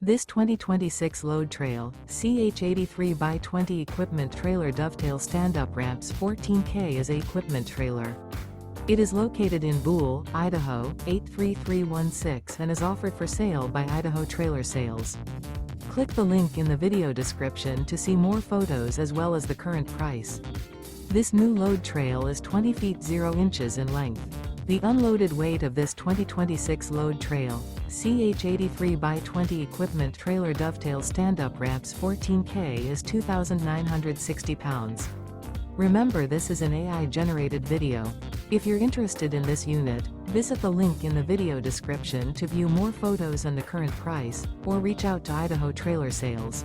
This 2026 Load Trail, CH83x20 equipment trailer dovetail stand-up ramps 14K is a equipment trailer. It is located in Buhl, Idaho, 83316 and is offered for sale by Idaho Trailer Sales. Click the link in the video description to see more photos as well as the current price. This new load trail is 20 feet 0 inches in length. The unloaded weight of this 2026 load trail, CH83x20 equipment trailer dovetail stand-up ramps 14K is 2,960 pounds. Remember, this is an AI-generated video. If you're interested in this unit, visit the link in the video description to view more photos and the current price, or reach out to Idaho Trailer Sales.